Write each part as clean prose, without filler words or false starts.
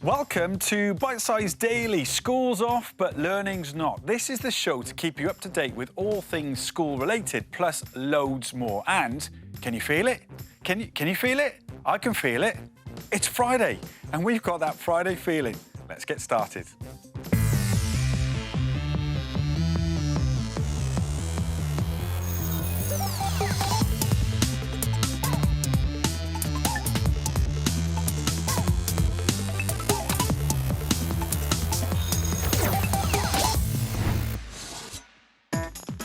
Welcome to Bitesize Daily. School's off, but learning's not. This is the show to keep you up to date with all things school related, plus loads more. And can you feel it? Can you feel it? I can feel it. It's Friday, and we've got that Friday feeling. Let's get started.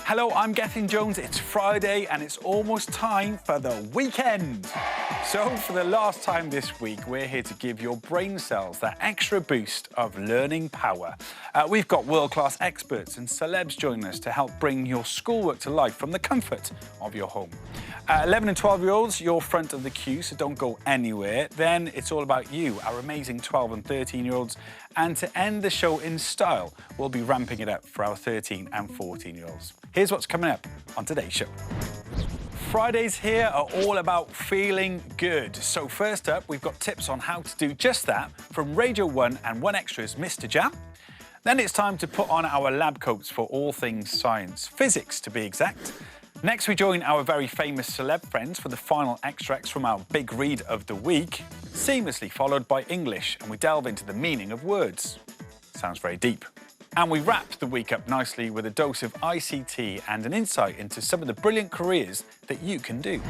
Hello, I'm Gethin Jones. It's Friday and it's almost time for the weekend. So for the last time this week, we're here to give your brain cells that extra boost of learning power. We've got world-class experts and celebs joining us to help bring your schoolwork to life from the comfort of your home. 11 and 12-year-olds, you're front of the queue, so don't go anywhere. Then it's all about you, our amazing 12 and 13-year-olds. And to end the show in style, we'll be ramping it up for our 13 and 14-year-olds. Here's what's coming up on today's show. Fridays here are all about feeling good. So first up, we've got tips on how to do just that from Radio 1 and 1Extra's Mr. Jam. Then it's time to put on our lab coats for all things science, physics to be exact. Next, we join our very famous celeb friends for the final extracts from our big read of the week, seamlessly followed by English, and we delve into the meaning of words. Sounds very deep. And we wrap the week up nicely with a dose of ICT and an insight into some of the brilliant careers that you can do.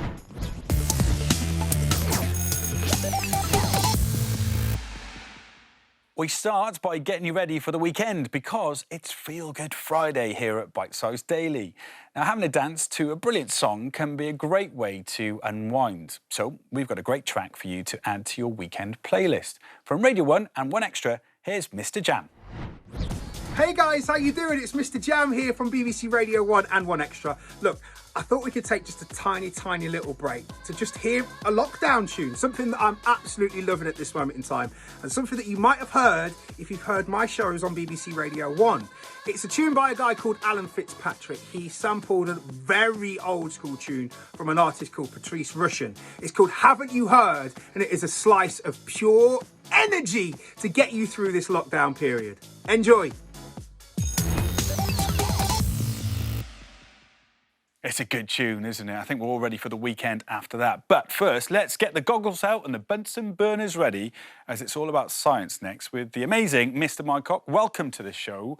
We start by getting you ready for the weekend because it's Feel Good Friday here at Bitesize Daily. Now, having a dance to a brilliant song can be a great way to unwind. So we've got a great track for you to add to your weekend playlist. From Radio 1 and 1Extra, here's Mr. Jam. Hey guys, how you doing? It's Mr. Jam here from BBC Radio 1 and 1Extra. Look, I thought we could take just a tiny little break to just hear a lockdown tune, something that I'm absolutely loving at this moment in time, and something that you might have heard if you've heard my shows on BBC Radio 1. It's a tune by a guy called Alan Fitzpatrick. He sampled a very old school tune from an artist called Patrice Rushen. It's called Haven't You Heard? And it is a slice of pure energy to get you through this lockdown period. Enjoy. It's a good tune, isn't it? I think we're all ready for the weekend after that. But first, let's get the goggles out and the Bunsen burners ready, as it's all about science next with the amazing Mr. Mycock. Welcome to the show.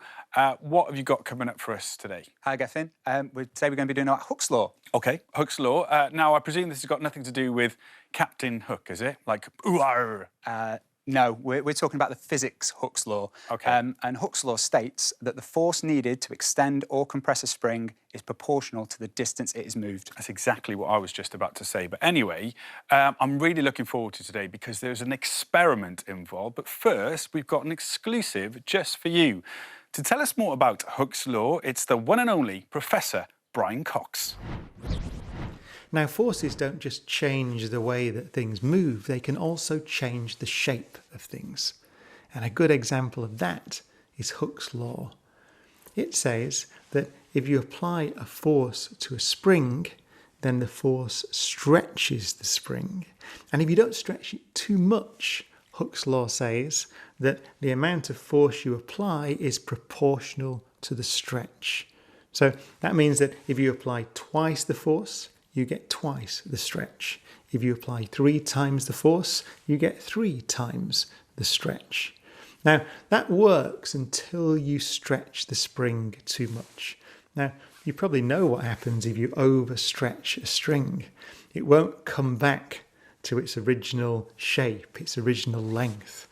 What have you got coming up for us today? Hi, Gethin. Today we're going to be doing about Hooke's Law. OK, Hooke's Law. Now, I presume this has got nothing to do with Captain Hook, is it? Like, ooh-ar. No, we're talking about the physics Hooke's Law. OK. And Hooke's Law states that the force needed to extend or compress a spring is proportional to the distance it is moved. That's exactly what I was just about to say. But anyway, I'm really looking forward to today because there's an experiment involved. But first, we've got an exclusive just for you. To tell us more about Hooke's Law, it's the one and only Professor Brian Cox. Now, forces don't just change the way that things move, they can also change the shape of things. And a good example of that is Hooke's Law. It says that if you apply a force to a spring, then the force stretches the spring. And if you don't stretch it too much, Hooke's Law says that the amount of force you apply is proportional to the stretch. So that means that if you apply twice the force, you get twice the stretch. If you apply 3 times the force, you get 3 times the stretch. Now, that works until you stretch the spring too much. Now, you probably know what happens if you overstretch a string. It won't come back to its original shape, its original length.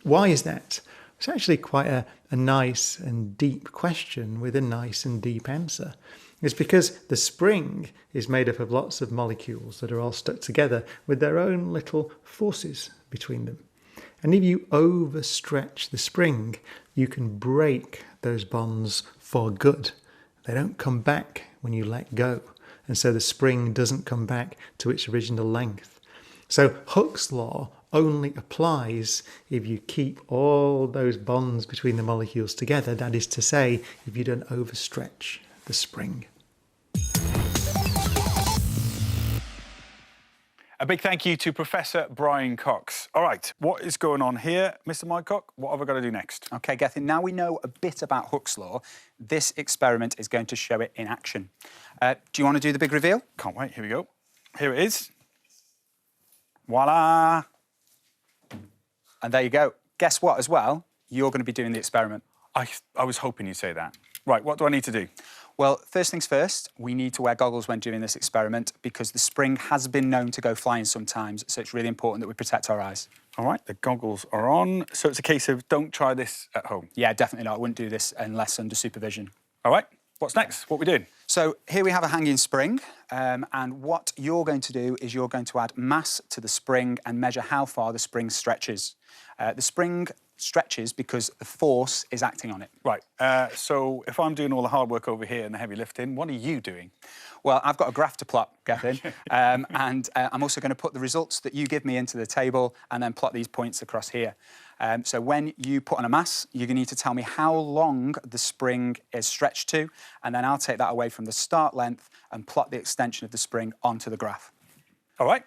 Why is that? It's actually quite a nice and deep question with a nice and deep answer. It's because the spring is made up of lots of molecules that are all stuck together with their own little forces between them. And if you overstretch the spring, you can break those bonds for good. They don't come back when you let go. And so the spring doesn't come back to its original length. So Hooke's Law only applies if you keep all those bonds between the molecules together. That is to say, if you don't overstretch the spring. A big thank you to Professor Brian Cox. All right, what is going on here, Mr. Mycock? What have I got to do next? OK, Gethin, now we know a bit about Hooke's law, this experiment is going to show it in action. Do you want to do the big reveal? Can't wait, here we go. Here it is. Voila! And there you go. Guess what as well? You're going to be doing the experiment. I was hoping you'd say that. Right, what do I need to do? Well, first things first, we need to wear goggles when doing this experiment because the spring has been known to go flying sometimes, so it's really important that we protect our eyes. All right, the goggles are on. So it's a case of don't try this at home. Yeah, definitely not. I wouldn't do this unless under supervision. All right, what's next? What are we doing? So here we have a hanging spring, and what you're going to do is you're going to add mass to the spring and measure how far the spring stretches. The spring stretches because the force is acting on it. Right, so if I'm doing all the hard work over here and the heavy lifting, what are you doing? Well, I've got a graph to plot, Gethin, and I'm also going to put the results that you give me into the table and then plot these points across here. So when you put on a mass, you're going to need to tell me how long the spring is stretched to, and then I'll take that away from the start length and plot the extension of the spring onto the graph. All right.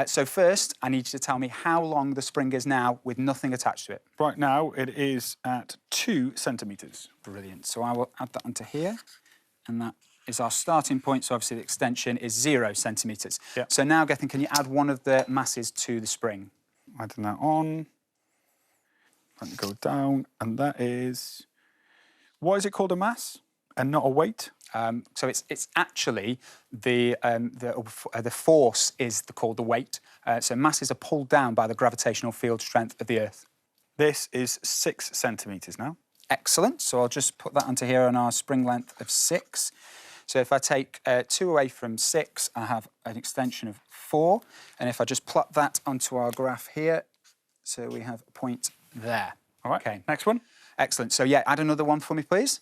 So first, I need you to tell me how long the spring is now with nothing attached to it. Right now, it is at 2 centimetres. Brilliant. So I will add that onto here, and that is our starting point. So obviously the extension is 0 centimetres. Yeah. So now, Gethin, can you add one of the masses to the spring? Adding that on. Let me go down, and that is... Why is it called a mass and not a weight? So it's actually the force is called the weight. So masses are pulled down by the gravitational field strength of the Earth. This is 6 centimetres now. Excellent. So I'll just put that onto here on our spring length of 6. So if I take 2 away from 6, I have an extension of 4. And if I just plot that onto our graph here, so we have a point there. All right, okay. Next one. Excellent. So yeah, add another one for me, please.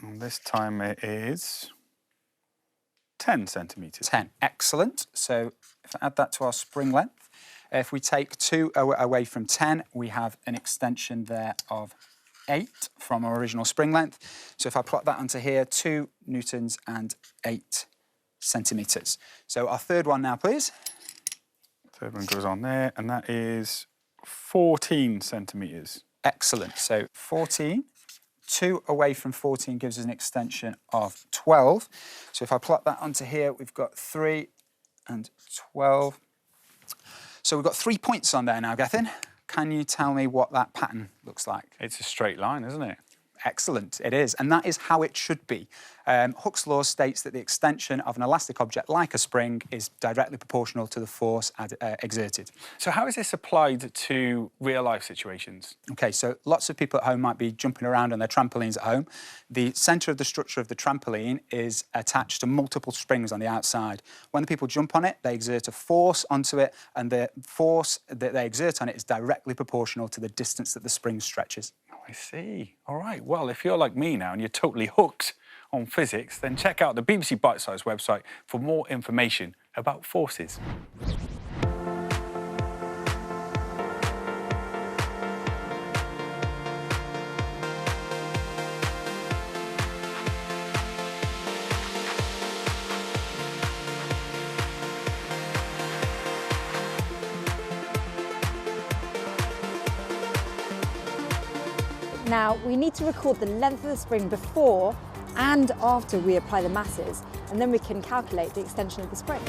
And this time it is 10 centimetres. 10. Excellent. So if I add that to our spring length, if we take 2 away from 10, we have an extension there of 8 from our original spring length. So if I plot that onto here, 2 newtons and 8 centimetres. So our third one now, please. Third one goes on there, and that is 14 centimetres. Excellent. So 14. 2 away from 14 gives us an extension of 12. So if I plot that onto here, we've got 3 and 12. So we've got 3 points on there now, Gethin. Can you tell me what that pattern looks like? It's a straight line, isn't it? Excellent, it is. And that is how it should be. Hooke's law states that the extension of an elastic object like a spring is directly proportional to the force exerted. So how is this applied to real-life situations? OK, so lots of people at home might be jumping around on their trampolines at home. The centre of the structure of the trampoline is attached to multiple springs on the outside. When the people jump on it, they exert a force onto it, and the force that they exert on it is directly proportional to the distance that the spring stretches. Oh, I see. All right. Well, if you're like me now and you're totally hooked on physics, then check out the BBC Bitesize website for more information about forces. Now, we need to record the length of the spring before and after we apply the masses, and then we can calculate the extension of the spring.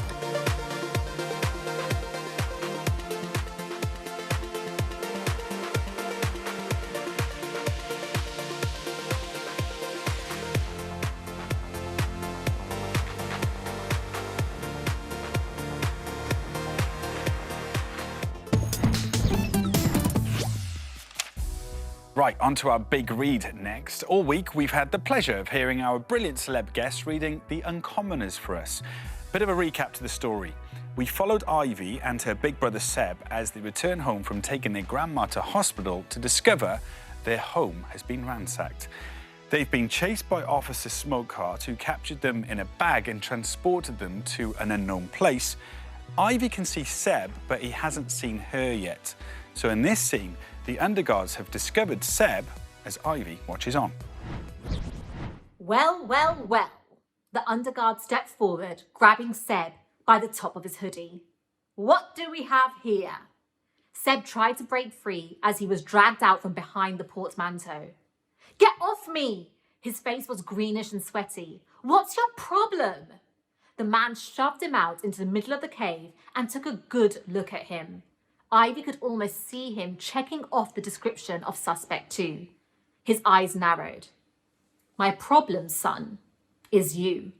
Right, on to our big read next. All week, we've had the pleasure of hearing our brilliant celeb guests reading The Uncommoners for us. Bit of a recap to the story. We followed Ivy and her big brother Seb as they return home from taking their grandma to hospital to discover their home has been ransacked. They've been chased by Officer Smokeheart, who captured them in a bag and transported them to an unknown place. Ivy can see Seb, but he hasn't seen her yet. So in this scene, the underguards have discovered Seb as Ivy watches on. Well, well, well. The underguard steps forward, grabbing Seb, by the top of his hoodie. What do we have here? Seb tried to break free as he was dragged out from behind the portmanteau. Get off me! His face was greenish and sweaty. What's your problem? The man shoved him out into the middle of the cave and took a good look at him. Ivy could almost see him checking off the description of suspect 2. His eyes narrowed. My problem, son, is you.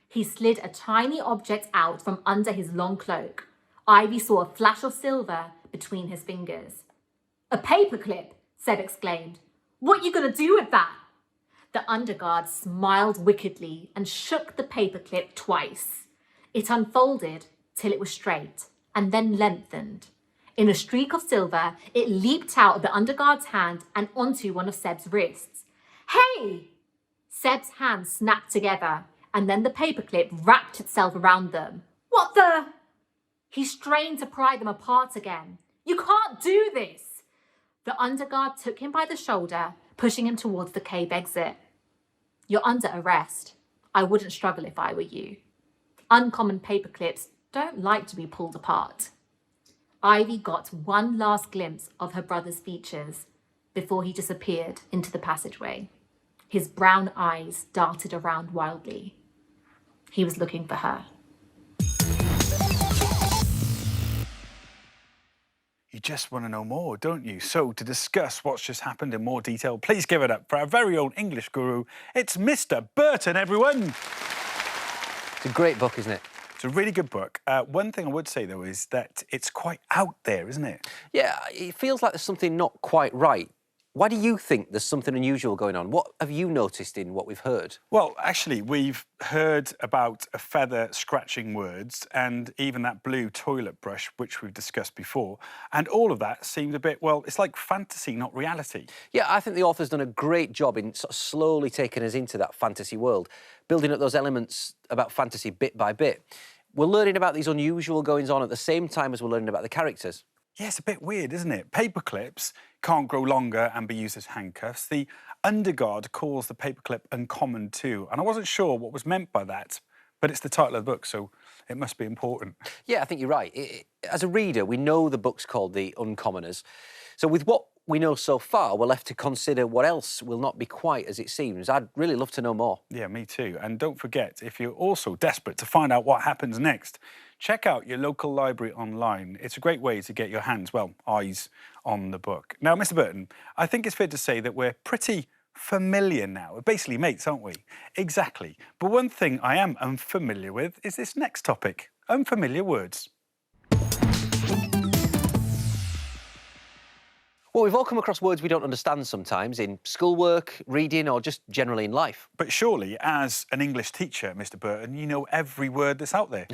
He slid a tiny object out from under his long cloak. Ivy saw a flash of silver between his fingers. A paperclip, Seb exclaimed. What you gonna do with that? The underguard smiled wickedly and shook the paperclip twice. It unfolded till it was straight and then lengthened. In a streak of silver, it leaped out of the underguard's hand and onto one of Seb's wrists. Hey! Seb's hands snapped together and then the paperclip wrapped itself around them. What the? He strained to pry them apart again. You can't do this! The underguard took him by the shoulder, pushing him towards the cave exit. You're under arrest. I wouldn't struggle if I were you. Uncommon paperclips don't like to be pulled apart. Ivy got one last glimpse of her brother's features before he disappeared into the passageway. His brown eyes darted around wildly. He was looking for her. You just want to know more, don't you? So, to discuss what's just happened in more detail, please give it up for our very own English guru. It's Mr. Burton, everyone. It's a great book, isn't it? It's a really good book. One thing I would say, though, is that it's quite out there, isn't it? Yeah, it feels like there's something not quite right. Why do you think there's something unusual going on? What have you noticed in what we've heard? Well, actually, we've heard about a feather scratching words and even that blue toilet brush, which we've discussed before. And all of that seemed a bit, well, it's like fantasy, not reality. Yeah, I think the author's done a great job in sort of slowly taking us into that fantasy world, building up those elements about fantasy bit by bit. We're learning about these unusual goings-on at the same time as we're learning about the characters. Yeah, it's a bit weird, isn't it? Paperclips can't grow longer and be used as handcuffs. The underguard calls the paperclip uncommon too, and I wasn't sure what was meant by that, but it's the title of the book, so it must be important. Yeah, I think you're right. As a reader, we know the book's called The Uncommoners. So with what we know so far, we're left to consider what else will not be quite as it seems. I'd really love to know more. Yeah, me too. And don't forget, if you're also desperate to find out what happens next, check out your local library online. It's a great way to get your hands, well, eyes on the book. Now, Mr. Burton, I think it's fair to say that we're pretty familiar now. We're basically mates, aren't we? Exactly. But one thing I am unfamiliar with is this next topic, unfamiliar words. Well, we've all come across words we don't understand sometimes in schoolwork, reading, or just generally in life. But surely, as an English teacher, Mr. Burton, you know every word that's out there.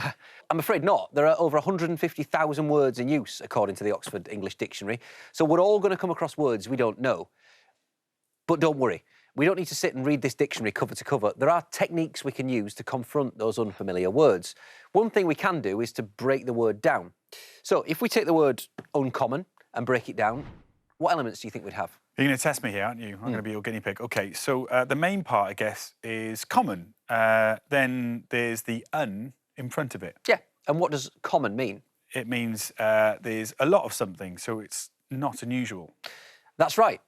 I'm afraid not. There are over 150,000 words in use, according to the Oxford English Dictionary. So we're all going to come across words we don't know. But don't worry, we don't need to sit and read this dictionary cover to cover. There are techniques we can use to confront those unfamiliar words. One thing we can do is to break the word down. So if we take the word uncommon and break it down, what elements do you think we'd have? You're going to test me here, aren't you? I'm going to be your guinea pig. OK, so the main part, I guess, is common. Then there's the un in front of it. Yeah, and what does common mean? It means there's a lot of something, so it's not unusual. That's right.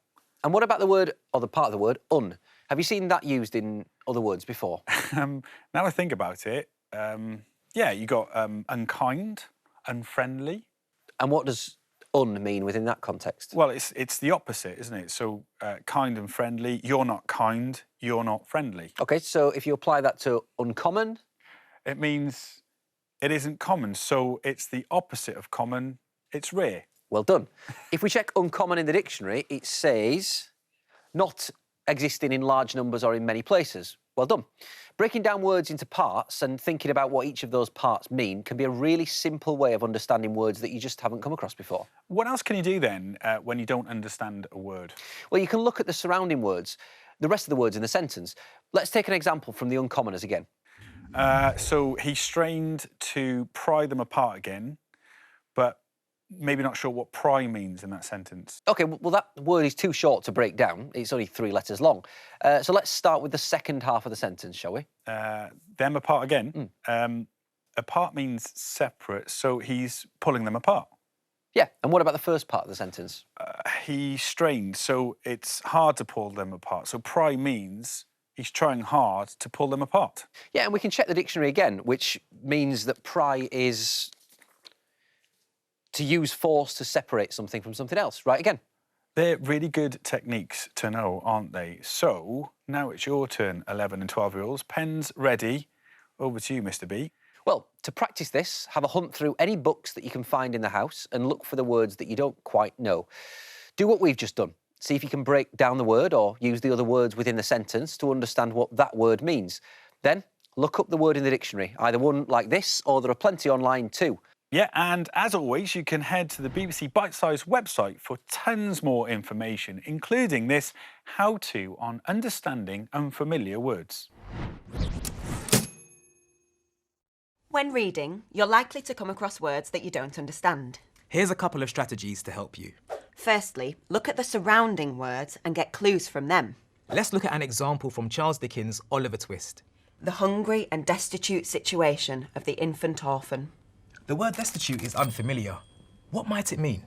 And what about the word, or the part of the word, un? Have you seen that used in other words before? Now I think about it, yeah, you got unkind, unfriendly. And what does un mean within that context? Well, it's the opposite, isn't it? So kind and friendly, you're not kind, you're not friendly. OK, so if you apply that to uncommon? It means it isn't common, so it's the opposite of common, it's rare. Well done. If we check uncommon in the dictionary, it says not existing in large numbers or in many places. Well done. Breaking down words into parts and thinking about what each of those parts mean can be a really simple way of understanding words that you just haven't come across before. What else can you do then when you don't understand a word? Well, you can look at the surrounding words, the rest of the words in the sentence. Let's take an example from the uncommoners again. So he strained to pry them apart again, but maybe not sure what pry means in that sentence. OK, well, that word is too short to break down. It's only 3 letters long. So let's start with the second half of the sentence, shall we? Them apart again. apart means separate, so he's pulling them apart. Yeah, and what about the first part of the sentence? He strained, so it's hard to pull them apart. So pry means he's trying hard to pull them apart. Yeah, and we can check the dictionary again, which means that pry is to use force to separate something from something else. Right, again. They're really good techniques to know, aren't they? So now it's your turn, 11 and 12-year-olds. Pens ready. Over to you, Mr. B. Well, to practice this, have a hunt through any books that you can find in the house and look for the words that you don't quite know. Do what we've just done. See if you can break down the word or use the other words within the sentence to understand what that word means. Then, look up the word in the dictionary, either one like this or there are plenty online too. Yeah, and as always, you can head to the BBC Bitesize website for tons more information, including this how-to on understanding unfamiliar words. When reading, you're likely to come across words that you don't understand. Here's a couple of strategies to help you. Firstly, look at the surrounding words and get clues from them. Let's look at an example from Charles Dickens' Oliver Twist. The hungry and destitute situation of the infant orphan. The word destitute is unfamiliar. What might it mean?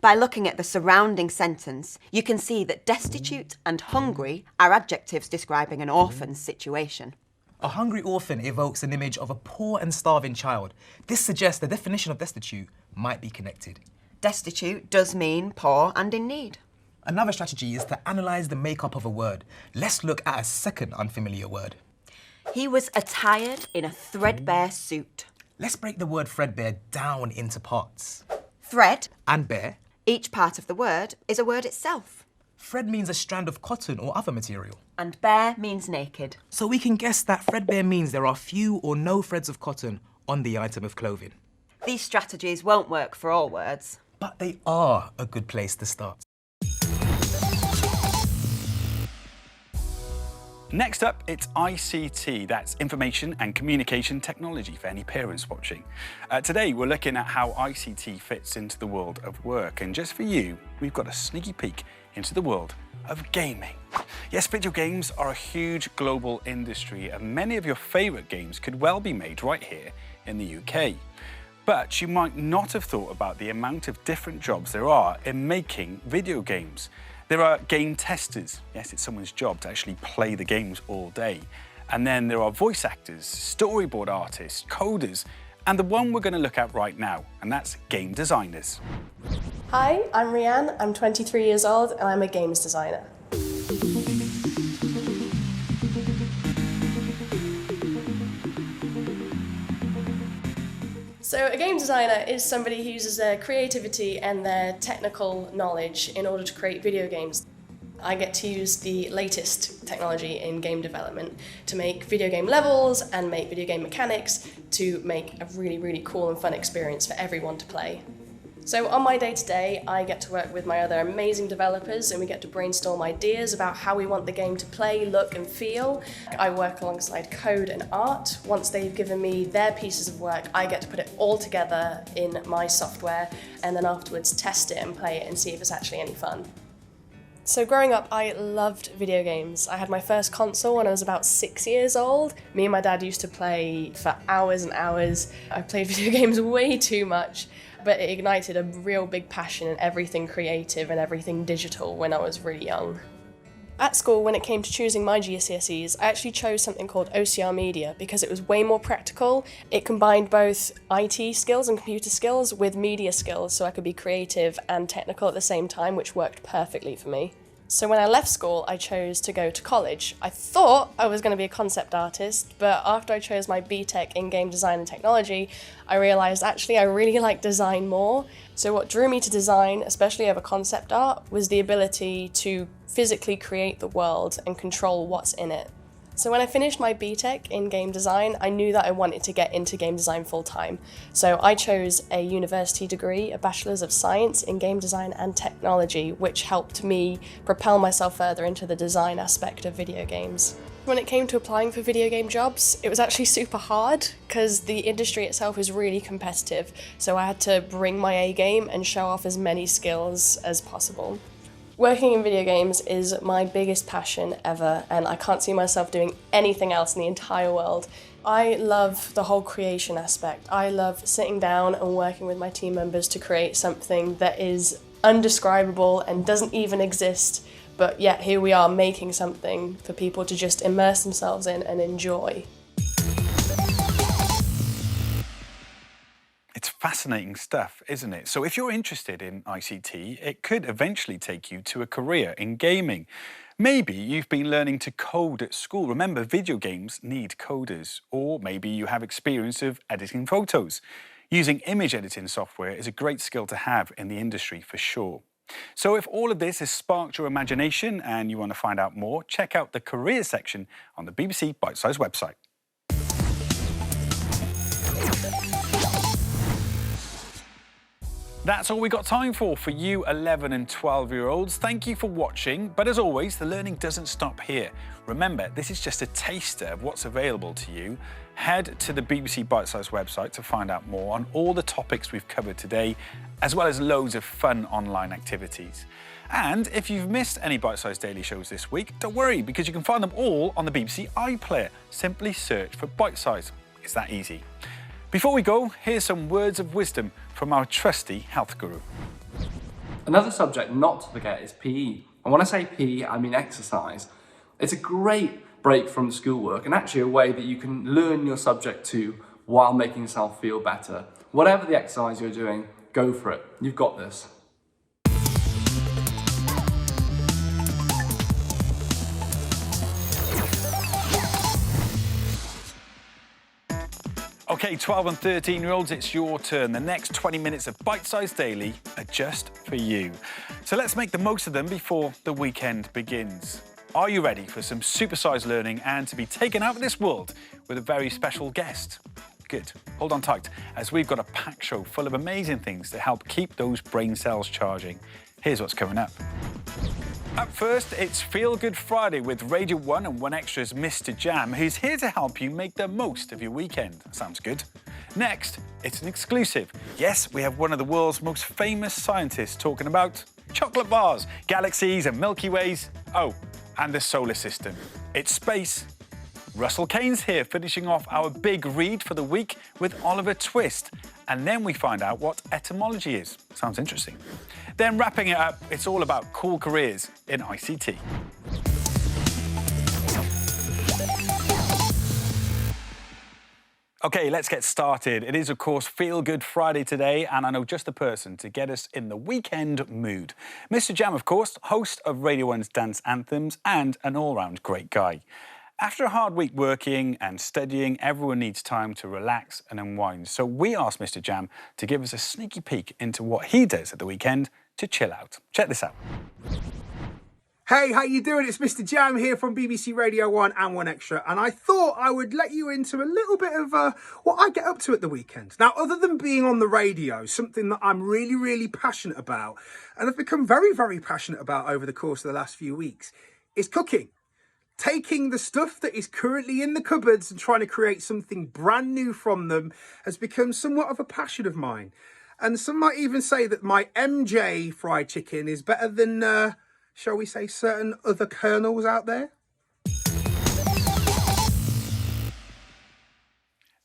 By looking at the surrounding sentence, you can see that destitute and hungry are adjectives describing an orphan's situation. A hungry orphan evokes an image of a poor and starving child. This suggests the definition of destitute might be connected. Destitute does mean poor and in need. Another strategy is to analyse the makeup of a word. Let's look at a second unfamiliar word. He was attired in a threadbare suit. Let's break the word threadbare down into parts. Thread And bare. Each part of the word is a word itself. Thread means a strand of cotton or other material. And bare means naked. So we can guess that threadbare means there are few or no threads of cotton on the item of clothing. These strategies won't work for all words. But they are a good place to start. Next up, it's ICT, that's Information and Communication Technology for any parents watching. Today, we're looking at how ICT fits into the world of work. And just for you, we've got a sneaky peek into the world of gaming. Yes, video games are a huge global industry, and many of your favourite games could well be made right here in the UK. But you might not have thought about the amount of different jobs there are in making video games. There are game testers. Yes, it's someone's job to actually play the games all day. And then there are voice actors, storyboard artists, coders, and the one we're going to look at right now, and that's game designers. Hi, I'm Rianne, I'm 23 years old and I'm a games designer. So a game designer is somebody who uses their creativity and their technical knowledge in order to create video games. I get to use the latest technology in game development to make video game levels and make video game mechanics to make a really, really cool and fun experience for everyone to play. So on my day-to-day, I get to work with my other amazing developers and we get to brainstorm ideas about how we want the game to play, look and feel. I work alongside code and art. Once they've given me their pieces of work, I get to put it all together in my software and then afterwards test it and play it and see if it's actually any fun. So growing up, I loved video games. I had my first console when I was about 6 years old. Me and my dad used to play for hours and hours. I played video games way too much, but it ignited a real big passion in everything creative and everything digital when I was really young. At school, when it came to choosing my GCSEs, I actually chose something called OCR Media because it was way more practical. It combined both IT skills and computer skills with media skills, so I could be creative and technical at the same time, which worked perfectly for me. So when I left school, I chose to go to college. I thought I was going to be a concept artist, but after I chose my BTEC in game design and technology, I realised actually I really like design more. So what drew me to design, especially over concept art, was the ability to physically create the world and control what's in it. So when I finished my BTEC in game design, I knew that I wanted to get into game design full time. So I chose a university degree, a Bachelor's of Science in Game Design and Technology, which helped me propel myself further into the design aspect of video games. When it came to applying for video game jobs, it was actually super hard because the industry itself is really competitive. So I had to bring my A game and show off as many skills as possible. Working in video games is my biggest passion ever, and I can't see myself doing anything else in the entire world. I love the whole creation aspect. I love sitting down and working with my team members to create something that is undescribable and doesn't even exist, but yet here we are making something for people to just immerse themselves in and enjoy. It's fascinating stuff, isn't it? So if you're interested in ICT, it could eventually take you to a career in gaming. Maybe you've been learning to code at school. Remember, video games need coders. Or maybe you have experience of editing photos. Using image editing software is a great skill to have in the industry for sure. So if all of this has sparked your imagination and you want to find out more, check out the career section on the BBC Bitesize website. That's all we got time for you 11 and 12-year-olds. Thank you for watching, but as always, the learning doesn't stop here. Remember, this is just a taster of what's available to you. Head to the BBC Bitesize website to find out more on all the topics we've covered today, as well as loads of fun online activities. And if you've missed any Bitesize Daily shows this week, don't worry, because you can find them all on the BBC iPlayer. Simply search for Bitesize. It's that easy. Before we go, here's some words of wisdom from our trusty health guru. Another subject not to forget is PE. And when I say PE, I mean exercise. It's a great break from schoolwork and actually a way that you can learn your subject to while making yourself feel better. Whatever the exercise you're doing, go for it. You've got this. Okay, 12 and 13-year-olds, it's your turn. The next 20 minutes of Bitesize Daily are just for you. So let's make the most of them before the weekend begins. Are you ready for some supersized learning and to be taken out of this world with a very special guest? Good. Hold on tight, as we've got a packed show full of amazing things to help keep those brain cells charging. Here's what's coming up. Up first, it's Feel Good Friday with Radio 1 and 1Extra's Mr. Jam, who's here to help you make the most of your weekend. Sounds good. Next, it's an exclusive. Yes, we have one of the world's most famous scientists talking about chocolate bars, galaxies and Milky Ways. Oh, and the solar system. It's space. Russell Kane's here, finishing off our big read for the week with Oliver Twist. And then we find out what etymology is. Sounds interesting. Then wrapping it up, it's all about cool careers in ICT. Okay, let's get started. It is, of course, Feel Good Friday today, and I know just the person to get us in the weekend mood. Mr. Jam, of course, host of Radio 1's Dance Anthems and an all-round great guy. After a hard week working and studying, everyone needs time to relax and unwind. So we asked Mr. Jam to give us a sneaky peek into what he does at the weekend to chill out. Check this out. Hey, how you doing? It's Mr. Jam here from BBC Radio 1 and 1Extra, and I thought I would let you into a little bit of what I get up to at the weekend. Now, other than being on the radio, something that I'm really passionate about, and I've become very passionate about over the course of the last few weeks, is cooking. Taking the stuff that is currently in the cupboards and trying to create something brand new from them has become somewhat of a passion of mine. And some might even say that my MJ fried chicken is better than, shall we say, certain other kernels out there.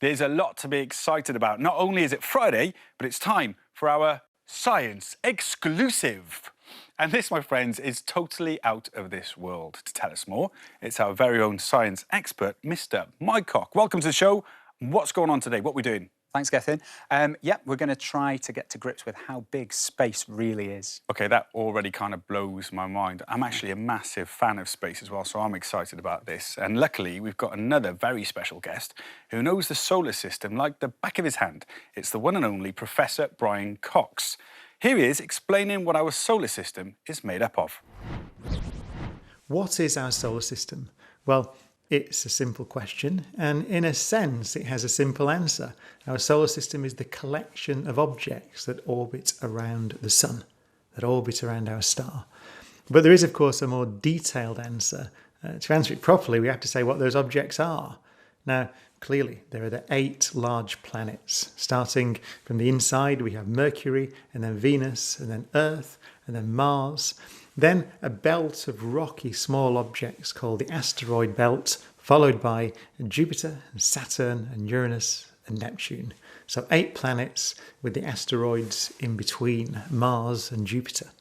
There's a lot to be excited about. Not only is it Friday, but it's time for our Science Exclusive. And this, my friends, is totally out of this world. To tell us more, it's our very own science expert, Mr. Mycock. Welcome to the show. What's going on today? What are we doing? Thanks, Gethin. Yeah, we're going to try to get to grips with how big space really is. OK, that already kind of blows my mind. I'm actually a massive fan of space as well, so I'm excited about this. And luckily, we've got another very special guest who knows the solar system like the back of his hand. It's the one and only Professor Brian Cox. Here he is explaining what our solar system is made up of. What is our solar system? Well, it's a simple question, and in a sense, it has a simple answer. Our solar system is the collection of objects that orbit around the sun, that orbit around our star. But there is, of course, a more detailed answer. To answer it properly, we have to say what those objects are. Now, clearly, there are the 8 large planets. Starting from the inside, we have Mercury, and then Venus, and then Earth, and then Mars. Then a belt of rocky small objects called the asteroid belt, followed by Jupiter, and Saturn, and Uranus, and Neptune. So 8 planets with the asteroids in between Mars and Jupiter.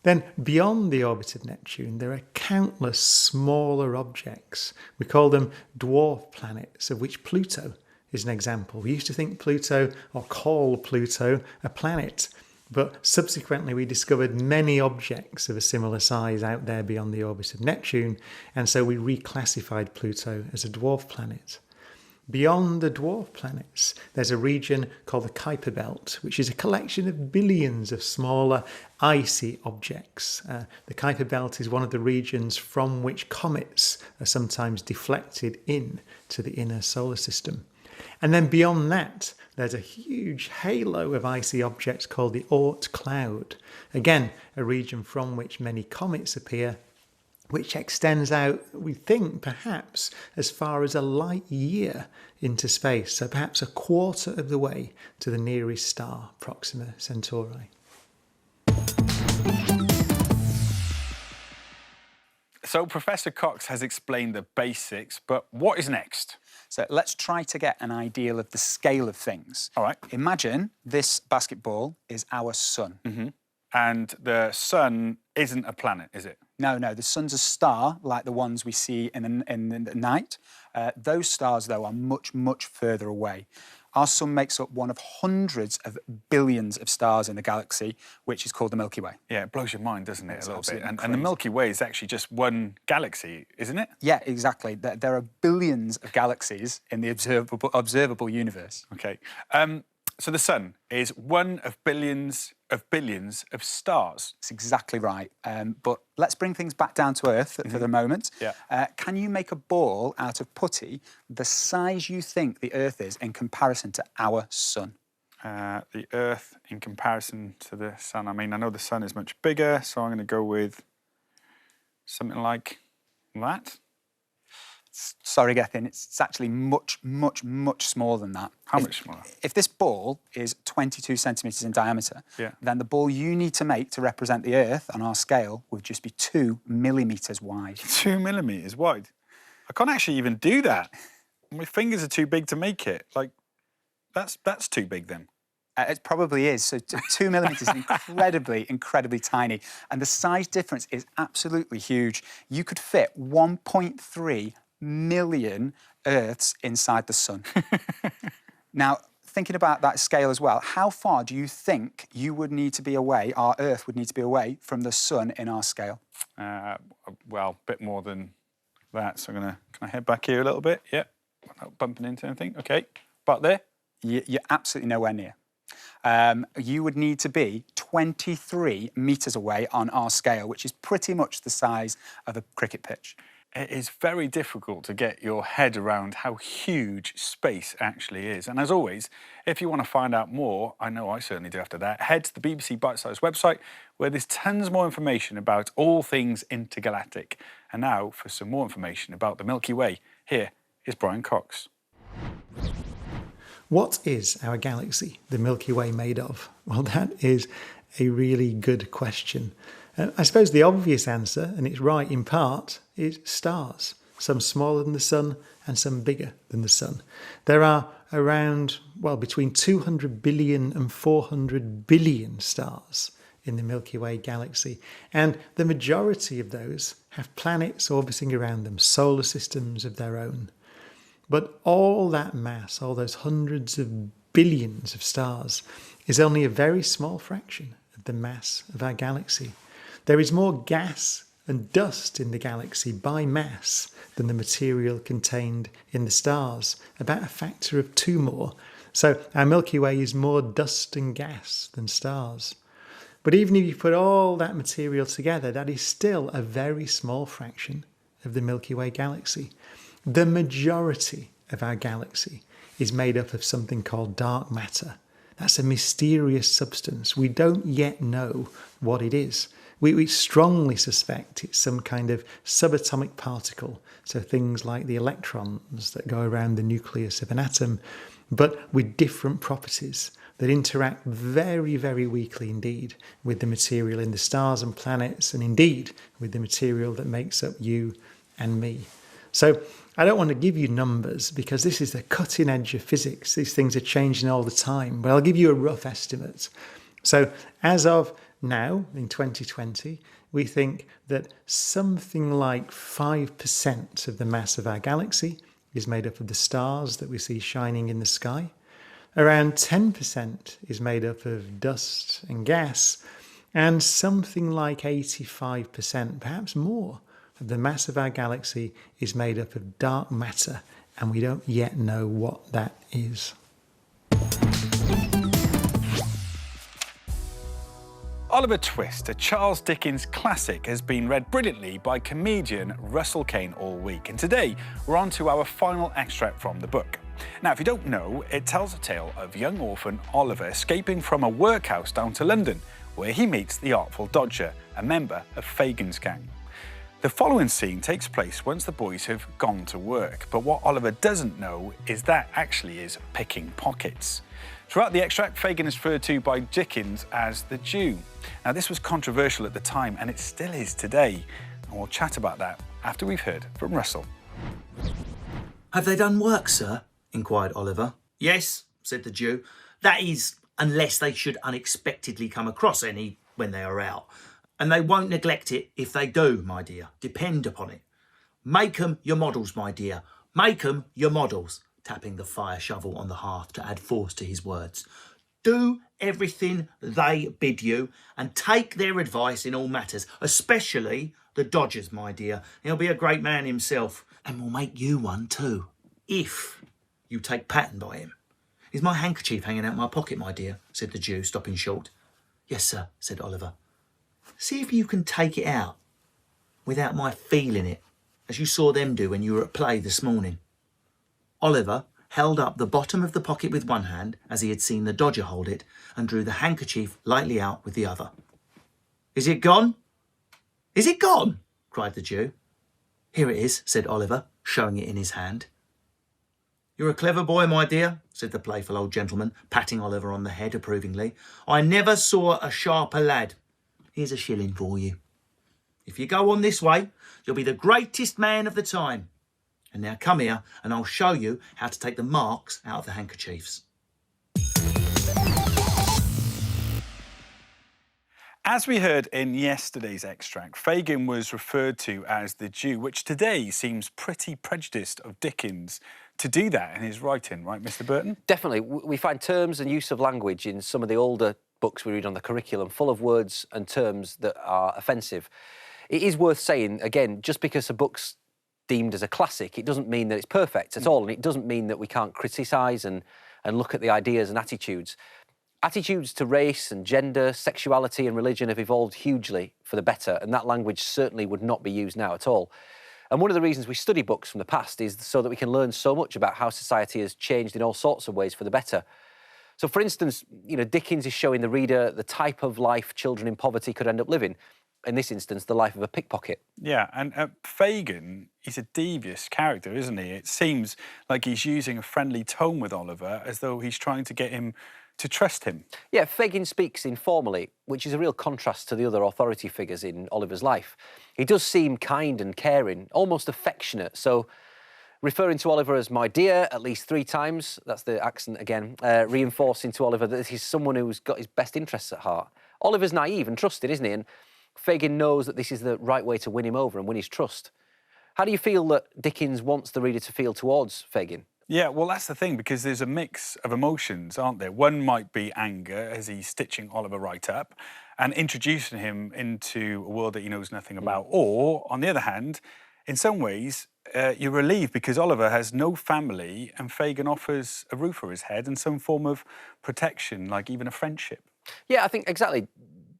Then beyond the orbit of Neptune, there are countless smaller objects. We call them dwarf planets, of which Pluto is an example. We used to think Pluto, or call Pluto, a planet, but subsequently we discovered many objects of a similar size out there beyond the orbit of Neptune, and so we reclassified Pluto as a dwarf planet. Beyond the dwarf planets, there's a region called the Kuiper Belt, which is a collection of billions of smaller icy objects. The Kuiper Belt is one of the regions from which comets are sometimes deflected in to the inner solar system. And then beyond that, there's a huge halo of icy objects called the Oort cloud. Again, a region from which many comets appear, which extends out, we think, perhaps as far as a light year into space, so perhaps a quarter of the way to the nearest star, Proxima Centauri. So Professor Cox has explained the basics, but what is next? So let's try to get an idea of the scale of things. All right. Imagine this basketball is our sun. Mm-hmm. And the sun isn't a planet, is it? No, the sun's a star, like the ones we see in the night. Those stars, though, are much, much further away. Our sun makes up one of hundreds of billions of stars in the galaxy, which is called the Milky Way. Yeah, it blows your mind, doesn't it, It's a little bit? absolutely And the Milky Way is actually just one galaxy, isn't it? Yeah, exactly. There are billions of galaxies in the observable universe. Okay. So the sun is one of billions of stars. That's exactly right. But let's bring things back down to Earth for the moment. Yeah. Can you make a ball out of putty the size you think the Earth is in comparison to our sun? The Earth in comparison to the sun. I mean, I know the sun is much bigger, so I'm going to go with something like that. Sorry, Gethin, it's actually much, much, much smaller than that. How much smaller? If this ball is 22 centimetres in diameter, Yeah. then the ball you need to make to represent the Earth on our scale would just be 2 millimetres wide. 2 millimetres wide? I can't actually even do that. My fingers are too big to make it. Like, that's too big then. It probably is. So 2 millimetres is incredibly, incredibly tiny. And the size difference is absolutely huge. You could fit 1.3 million Earths inside the sun. Now, thinking about that scale as well, how far do you think you would need to be away, our Earth would need to be away from the sun in our scale? Well, a bit more than that. So can I head back here a little bit? Yep. Without bumping into anything. Okay. About there? You're absolutely nowhere near. You would need to be 23 metres away on our scale, which is pretty much the size of a cricket pitch. It is very difficult to get your head around how huge space actually is. And as always, if you want to find out more, I know I certainly do after that, head to the BBC Bitesize website where there's tons more information about all things intergalactic. And now for some more information about the Milky Way, here is Brian Cox. What is our galaxy, the Milky Way, made of? Well, that is a really good question. I suppose the obvious answer, and it's right in part, is stars. Some smaller than the sun and some bigger than the sun. There are around, well, between 200 billion and 400 billion stars in the Milky Way galaxy. And the majority of those have planets orbiting around them, solar systems of their own. But all that mass, all those hundreds of billions of stars, is only a very small fraction of the mass of our galaxy. There is more gas and dust in the galaxy by mass than the material contained in the stars, about a factor of 2 more. So our Milky Way is more dust and gas than stars. But even if you put all that material together, that is still a very small fraction of the Milky Way galaxy. The majority of our galaxy is made up of something called dark matter. That's a mysterious substance. We don't yet know what it is. We strongly suspect it's some kind of subatomic particle, so things like the electrons that go around the nucleus of an atom, but with different properties that interact very, very weakly indeed with the material in the stars and planets, and indeed with the material that makes up you and me. So I don't want to give you numbers because this is the cutting edge of physics. These things are changing all the time, but I'll give you a rough estimate. So as of now, in 2020, we think that something like 5% of the mass of our galaxy is made up of the stars that we see shining in the sky. Around 10% is made up of dust and gas, and something like 85%, perhaps more, of the mass of our galaxy is made up of dark matter, and we don't yet know what that is. Oliver Twist, a Charles Dickens classic, has been read brilliantly by comedian Russell Kane all week. And today, we're on to our final extract from the book. Now, if you don't know, it tells a tale of young orphan Oliver escaping from a workhouse down to London, where he meets the Artful Dodger, a member of Fagin's gang. The following scene takes place once the boys have gone to work, but what Oliver doesn't know is that actually is picking pockets. Throughout the extract, Fagin is referred to by Dickens as the Jew. Now, this was controversial at the time, and it still is today. And we'll chat about that after we've heard from Russell. Have they done work, sir? Inquired Oliver. Yes, said the Jew. That is, unless they should unexpectedly come across any when they are out. And they won't neglect it if they do, my dear. Depend upon it. Make 'em your models, my dear. Make 'em your models, tapping the fire shovel on the hearth to add force to his words. Do everything they bid you and take their advice in all matters, especially the Dodger's, my dear. He'll be a great man himself and will make you one too, if you take pattern by him. Is my handkerchief hanging out my pocket, my dear? Said the Jew, stopping short. Yes, sir, said Oliver. See if you can take it out without my feeling it, as you saw them do when you were at play this morning. Oliver held up the bottom of the pocket with one hand, as he had seen the Dodger hold it, and drew the handkerchief lightly out with the other. Is it gone? Is it gone? Cried the Jew. Here it is, said Oliver, showing it in his hand. You're a clever boy, my dear, said the playful old gentleman, patting Oliver on the head approvingly. I never saw a sharper lad. Here's a shilling for you. If you go on this way, you'll be the greatest man of the time. And now come here and I'll show you how to take the marks out of the handkerchiefs. As we heard in yesterday's extract, Fagin was referred to as the Jew, which today seems pretty prejudiced of Dickens to do that in his writing, right, Mr. Burton? Definitely. We find terms and use of language in some of the older books we read on the curriculum full of words and terms that are offensive. It is worth saying, again, just because a book's deemed as a classic, it doesn't mean that it's perfect at all, and it doesn't mean that we can't criticise and look at the ideas and attitudes. Attitudes to race and gender, sexuality and religion have evolved hugely for the better, and that language certainly would not be used now at all. And one of the reasons we study books from the past is so that we can learn so much about how society has changed in all sorts of ways for the better. So, for instance, Dickens is showing the reader the type of life children in poverty could end up living. In this instance, the life of a pickpocket. Yeah, and Fagin, he's a devious character, isn't he? It seems like he's using a friendly tone with Oliver as though he's trying to get him to trust him. Yeah, Fagin speaks informally, which is a real contrast to the other authority figures in Oliver's life. He does seem kind and caring, almost affectionate, so referring to Oliver as my dear at least 3 times, that's the accent again, reinforcing to Oliver that he's someone who's got his best interests at heart. Oliver's naive and trusted, isn't he? And Fagin knows that this is the right way to win him over and win his trust. How do you feel that Dickens wants the reader to feel towards Fagin? Yeah, well, that's the thing, because there's a mix of emotions, aren't there? One might be anger as he's stitching Oliver right up and introducing him into a world that he knows nothing about. Or, on the other hand, in some ways, you're relieved because Oliver has no family and Fagin offers a roof over his head and some form of protection, like even a friendship. Yeah, I think exactly.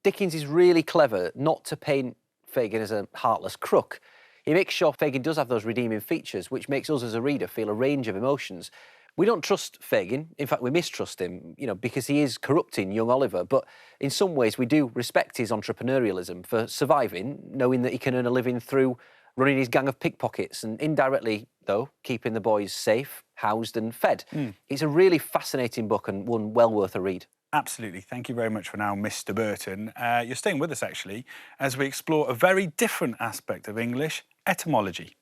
Dickens is really clever not to paint Fagin as a heartless crook. He makes sure Fagin does have those redeeming features, which makes us as a reader feel a range of emotions. We don't trust Fagin. In fact, we mistrust him, because he is corrupting young Oliver. But in some ways, we do respect his entrepreneurialism for surviving, knowing that he can earn a living through running his gang of pickpockets and indirectly, though, keeping the boys safe, housed and fed. It's a really fascinating book and one well worth a read. Absolutely. Thank you very much for now, Mr. Burton. You're staying with us, actually, as we explore a very different aspect of English, etymology.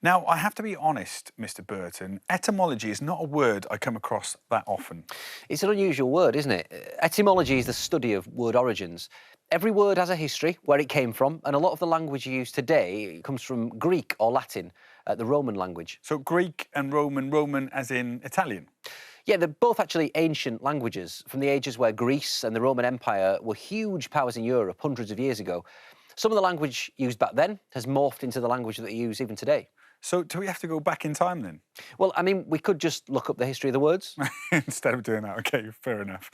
Now, I have to be honest, Mr. Burton, etymology is not a word I come across that often. It's an unusual word, isn't it? Etymology is the study of word origins. Every word has a history, where it came from, and a lot of the language you use today comes from Greek or Latin, the Roman language. So Greek and Roman as in Italian? Yeah, they're both actually ancient languages from the ages where Greece and the Roman Empire were huge powers in Europe hundreds of years ago. Some of the language used back then has morphed into the language that you use even today. So do we have to go back in time then? Well, I mean, we could just look up the history of the words. Instead of doing that, OK, fair enough.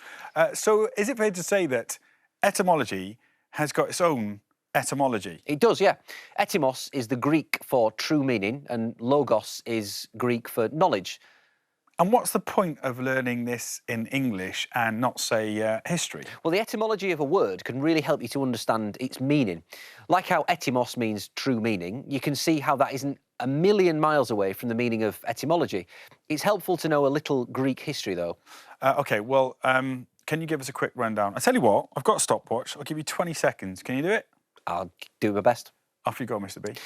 So is it fair to say that etymology has got its own etymology? It does, yeah. Etymos is the Greek for true meaning, and logos is Greek for knowledge. And what's the point of learning this in English and not, say, history? Well, the etymology of a word can really help you to understand its meaning. Like how etymos means true meaning, you can see how that isn't a million miles away from the meaning of etymology. It's helpful to know a little Greek history, though. OK, well, can you give us a quick rundown? I tell you what, I've got a stopwatch. I'll give you 20 seconds. Can you do it? I'll do my best. Off you go, Mr. B.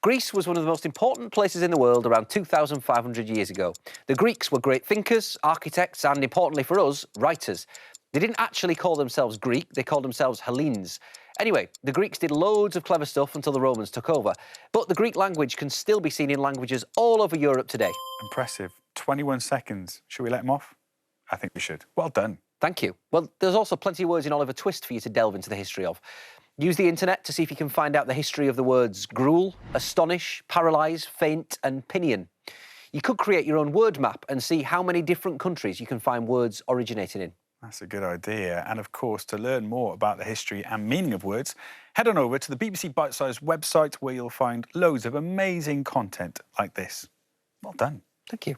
Greece was one of the most important places in the world around 2,500 years ago. The Greeks were great thinkers, architects, and importantly for us, writers. They didn't actually call themselves Greek, they called themselves Hellenes. Anyway, the Greeks did loads of clever stuff until the Romans took over. But the Greek language can still be seen in languages all over Europe today. Impressive. 21 seconds. Should we let him off? I think we should. Well done. Thank you. Well, there's also plenty of words in Oliver Twist for you to delve into the history of. Use the internet to see if you can find out the history of the words gruel, astonish, paralyse, faint and pinion. You could create your own word map and see how many different countries you can find words originating in. That's a good idea. And of course, to learn more about the history and meaning of words, head on over to the BBC Bitesize website where you'll find loads of amazing content like this. Well done. Thank you.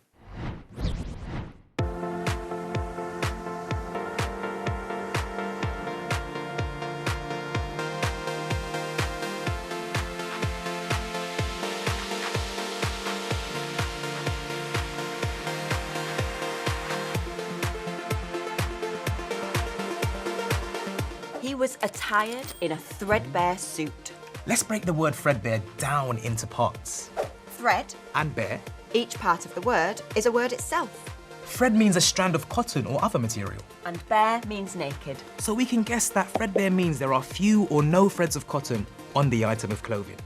He was attired in a threadbare suit. Let's break the word threadbare down into parts. Thread And bare. Each part of the word is a word itself. Thread means a strand of cotton or other material. And bare means naked. So we can guess that threadbare means there are few or no threads of cotton on the item of clothing.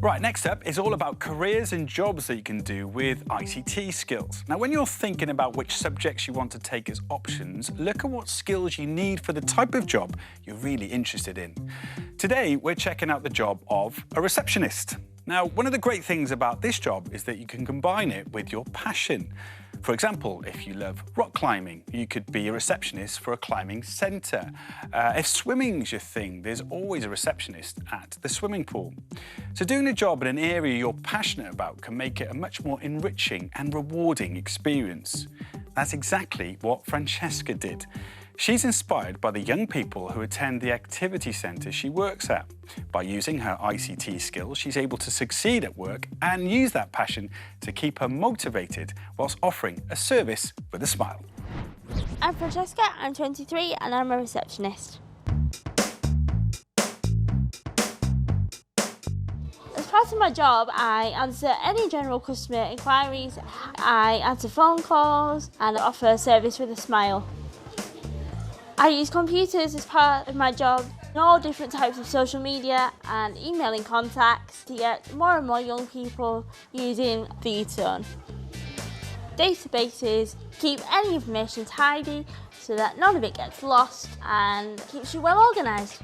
Right, next up is all about careers and jobs that you can do with ICT skills. Now, when you're thinking about which subjects you want to take as options, look at what skills you need for the type of job you're really interested in. Today, we're checking out the job of a receptionist. Now, one of the great things about this job is that you can combine it with your passion. For example, if you love rock climbing, you could be a receptionist for a climbing centre. If swimming's your thing, there's always a receptionist at the swimming pool. So doing a job in an area you're passionate about can make it a much more enriching and rewarding experience. That's exactly what Francesca did. She's inspired by the young people who attend the activity centre she works at. By using her ICT skills, she's able to succeed at work and use that passion to keep her motivated whilst offering a service with a smile. I'm Francesca, I'm 23 and I'm a receptionist. As part of my job, I answer any general customer inquiries, I answer phone calls and offer service with a smile. I use computers as part of my job and all different types of social media and emailing contacts to get more and more young people using the e-tone. Databases keep any information tidy so that none of it gets lost and keeps you well organised.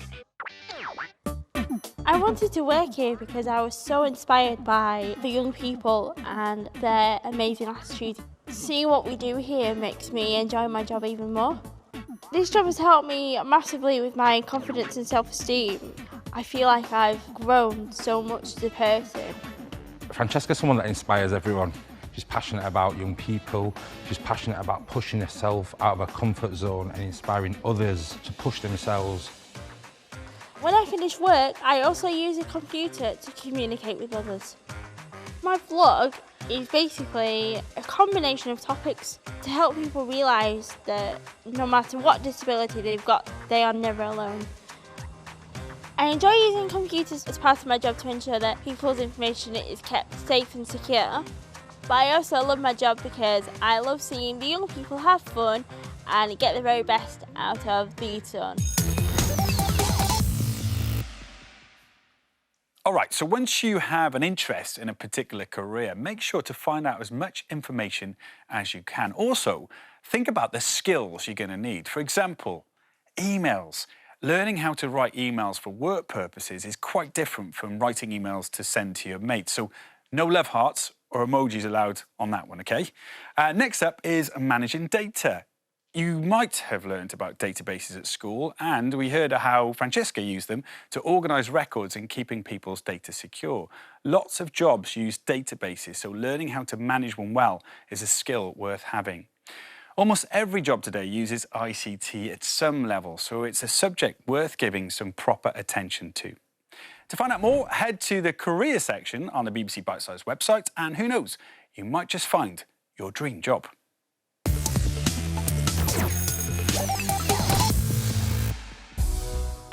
I wanted to work here because I was so inspired by the young people and their amazing attitude. Seeing what we do here makes me enjoy my job even more. This job has helped me massively with my confidence and self-esteem. I feel like I've grown so much as a person. Francesca's someone that inspires everyone. She's passionate about young people. She's passionate about pushing herself out of her comfort zone and inspiring others to push themselves. When I finish work, I also use a computer to communicate with others. My vlog is basically a combination of topics to help people realise that no matter what disability they've got, they are never alone. I enjoy using computers as part of my job to ensure that people's information is kept safe and secure. But I also love my job because I love seeing the young people have fun and get the very best out of the youth zone. All right, so once you have an interest in a particular career, make sure to find out as much information as you can. Also, think about the skills you're going to need. For example, emails. Learning how to write emails for work purposes is quite different from writing emails to send to your mates. So no love hearts or emojis allowed on that one, okay? Next up is managing data. You might have learned about databases at school, and we heard how Francesca used them to organise records and keeping people's data secure. Lots of jobs use databases, so learning how to manage one well is a skill worth having. Almost every job today uses ICT at some level, so it's a subject worth giving some proper attention to. To find out more, head to the career section on the BBC Bitesize website, and who knows, you might just find your dream job.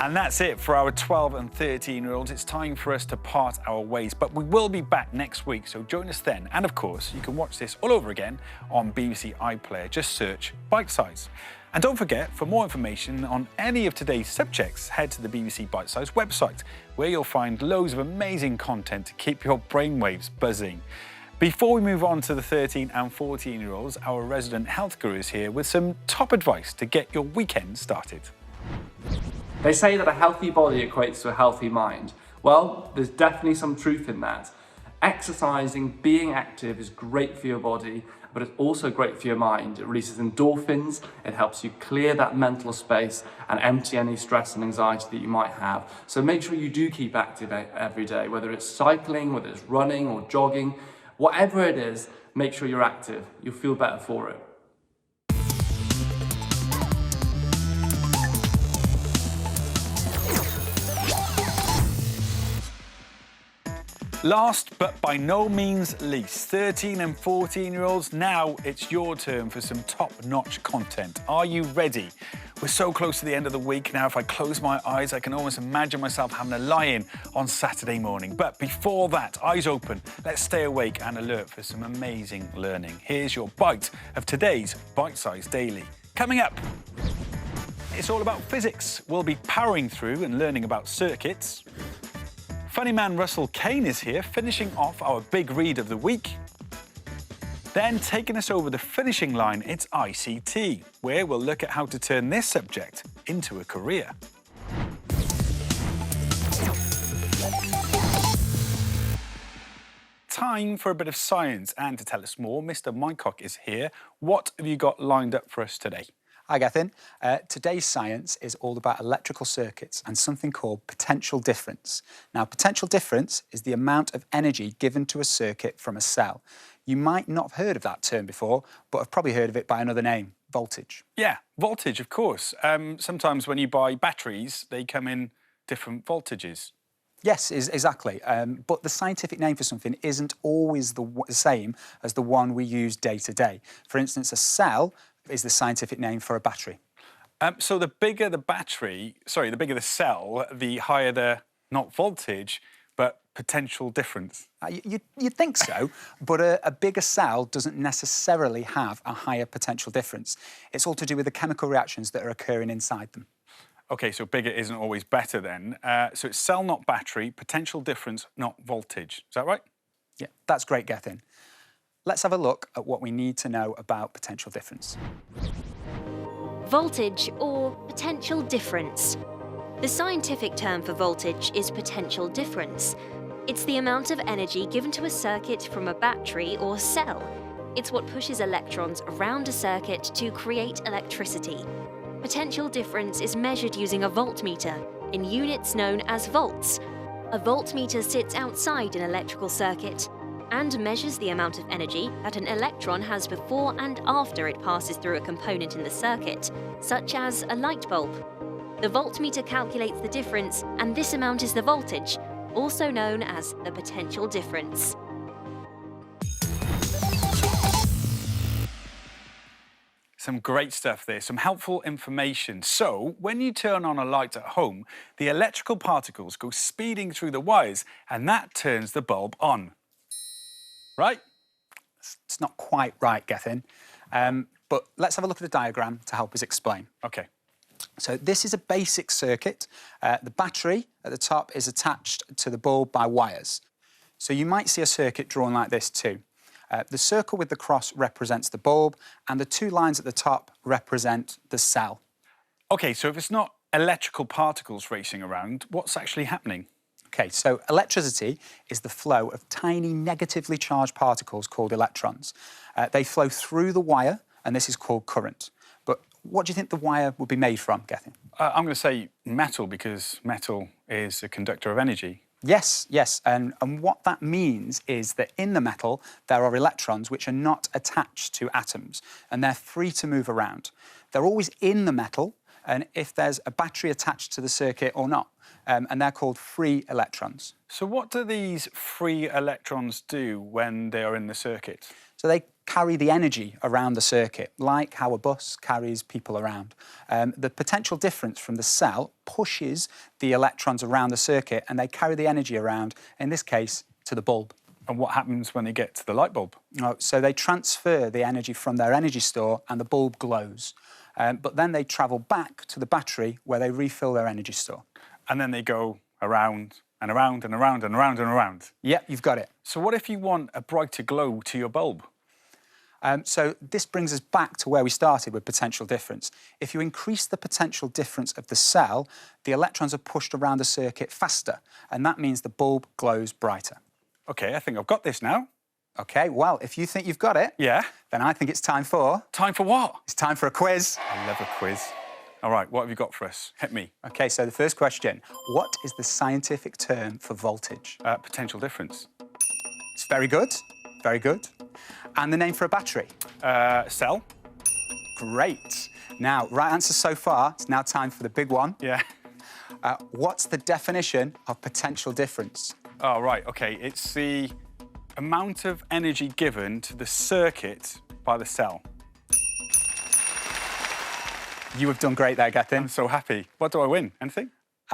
And that's it for our 12 and 13-year-olds. It's time for us to part our ways, but we will be back next week, so join us then. And of course, you can watch this all over again on BBC iPlayer. Just search Bitesize. And don't forget, for more information on any of today's subjects, head to the BBC Bitesize website, where you'll find loads of amazing content to keep your brainwaves buzzing. Before we move on to the 13 and 14-year-olds, our resident health guru is here with some top advice to get your weekend started. They say that a healthy body equates to a healthy mind. Well, there's definitely some truth in that. Exercising, being active is great for your body, but it's also great for your mind. It releases endorphins, it helps you clear that mental space and empty any stress and anxiety that you might have. So make sure you do keep active every day, whether it's cycling, whether it's running or jogging, whatever it is, make sure you're active. You'll feel better for it. Last but by no means least, 13 and 14-year-olds, now it's your turn for some top-notch content. Are you ready? We're so close to the end of the week now. If I close my eyes, I can almost imagine myself having a lie-in on Saturday morning. But before that, eyes open, let's stay awake and alert for some amazing learning. Here's your bite of today's Bitesize Daily. Coming up, it's all about physics. We'll be powering through and learning about circuits. Funny man Russell Kane is here, finishing off our big read of the week. Then, taking us over the finishing line, it's ICT, where we'll look at how to turn this subject into a career. Time for a bit of science, and to tell us more, Mr. Mycock is here. What have you got lined up for us today? Hi, Gethin. Today's science is all about electrical circuits and something called potential difference. Now, potential difference is the amount of energy given to a circuit from a cell. You might not have heard of that term before, but have probably heard of it by another name, voltage. Yeah, voltage, of course. Sometimes when you buy batteries, they come in different voltages. Yes, exactly. But the scientific name for something isn't always the same as the one we use day to day. For instance, a cell is the scientific name for a battery. So the bigger the battery, the bigger the cell, the higher the, not voltage, but potential difference. You'd think so, but a bigger cell doesn't necessarily have a higher potential difference. It's all to do with the chemical reactions that are occurring inside them. OK, so bigger isn't always better then. So it's cell, not battery, potential difference, not voltage. Is that right? Yeah, that's great, Gethin. Let's have a look at what we need to know about potential difference. Voltage, or potential difference. The scientific term for voltage is potential difference. It's the amount of energy given to a circuit from a battery or cell. It's what pushes electrons around a circuit to create electricity. Potential difference is measured using a voltmeter. in units known as volts. A voltmeter sits outside an electrical circuit and measures the amount of energy that an electron has before and after it passes through a component in the circuit, such as a light bulb. The voltmeter calculates the difference, and this amount is the voltage, also known as the potential difference. Some great stuff there, some helpful information. So, when you turn on a light at home, the electrical particles go speeding through the wires, and that turns the bulb on. Right? It's not quite right, Gethin. But let's have a look at a diagram to help us explain. OK. So this is a basic circuit. The battery at the top is attached to the bulb by wires. So you might see a circuit drawn like this too. The circle with the cross represents the bulb, and the two lines at the top represent the cell. OK, so if it's not electrical particles racing around, what's actually happening? OK, so electricity is the flow of tiny negatively charged particles called electrons. They flow through the wire, and this is called current. But what do you think the wire would be made from, Gethin? I'm going to say metal, because metal is a conductor of energy. Yes, yes, and what that means is that in the metal there are electrons which are not attached to atoms, and they're free to move around. They're always in the metal, and if there's a battery attached to the circuit or not, and they're called free electrons. So what do these free electrons do when they are in the circuit? So they carry the energy around the circuit, like how a bus carries people around. The potential difference from the cell pushes the electrons around the circuit, and they carry the energy around, in this case, to the bulb. And what happens when they get to the light bulb? So they transfer the energy from their energy store, and the bulb glows. But then they travel back to the battery where they refill their energy store. And then they go around and around and around and around and around. Yep, you've got it. So what if you want a brighter glow to your bulb? So this brings us back to where we started with potential difference. If you increase the potential difference of the cell, the electrons are pushed around the circuit faster, and that means the bulb glows brighter. OK, I think I've got this now. OK, well, if you think you've got it, yeah, then I think it's time for... Time for what? It's time for a quiz. I love a quiz. All right, what have you got for us? Hit me. OK, so the first question. What is the scientific term for voltage? Potential difference. It's very good. Very good. And the name for a battery? Cell. Great. Now, right answer so far. It's now time for the big one. Yeah. What's the definition of potential difference? Oh, right, OK. It's the amount of energy given to the circuit by the cell. You have done great there, Gethin. I'm so happy. What do I win? Anything?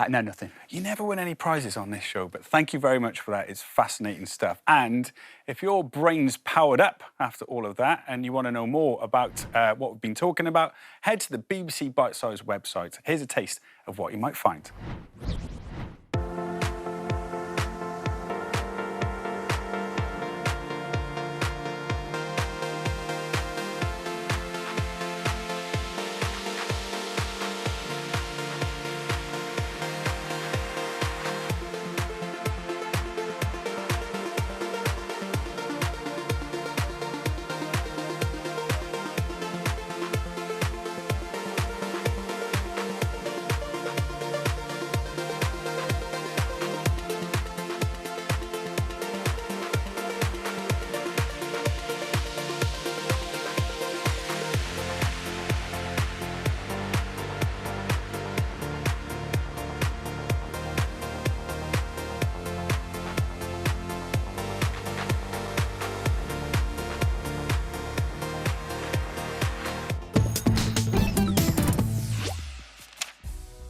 No, nothing. You never win any prizes on this show, but thank you very much for that. It's fascinating stuff. And if your brain's powered up after all of that and you want to know more about what we've been talking about, head to the BBC Bitesize website. Here's a taste of what you might find.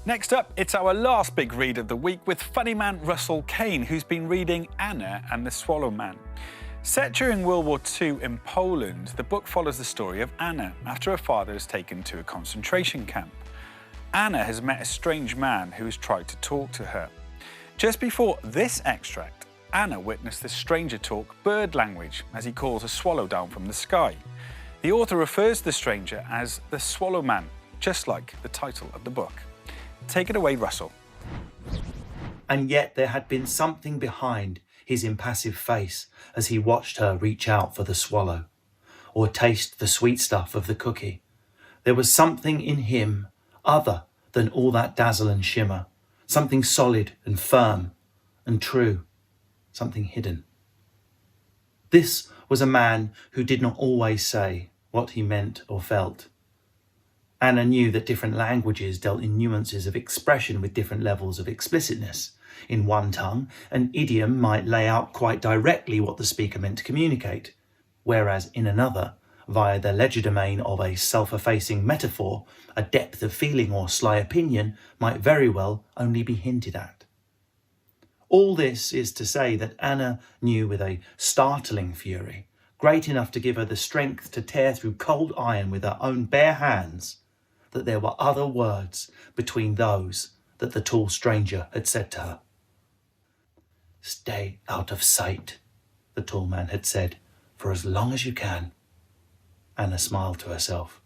Next up, it's our last big read of the week with funny man Russell Kane, who's been reading Anna and the Swallow Man. Set during World War II in Poland, the book follows the story of Anna after her father is taken to a concentration camp. Anna has met a strange man who has tried to talk to her. Just before this extract, Anna witnessed the stranger talk bird language as he calls a swallow down from the sky. The author refers to the stranger as the Swallow Man, just like the title of the book. Take it away, Russell. And yet there had been something behind his impassive face as he watched her reach out for the swallow, or taste the sweet stuff of the cookie. There was something in him other than all that dazzle and shimmer, something solid and firm and true, something hidden. This was a man who did not always say what he meant or felt. Anna knew that different languages dealt in nuances of expression with different levels of explicitness. In one tongue, an idiom might lay out quite directly what the speaker meant to communicate, whereas in another, via the legerdemain of a self-effacing metaphor, a depth of feeling or sly opinion might very well only be hinted at. All this is to say that Anna knew with a startling fury, great enough to give her the strength to tear through cold iron with her own bare hands, that there were other words between those that the tall stranger had said to her. "Stay out of sight," the tall man had said, "for as long as you can." Anna smiled to herself.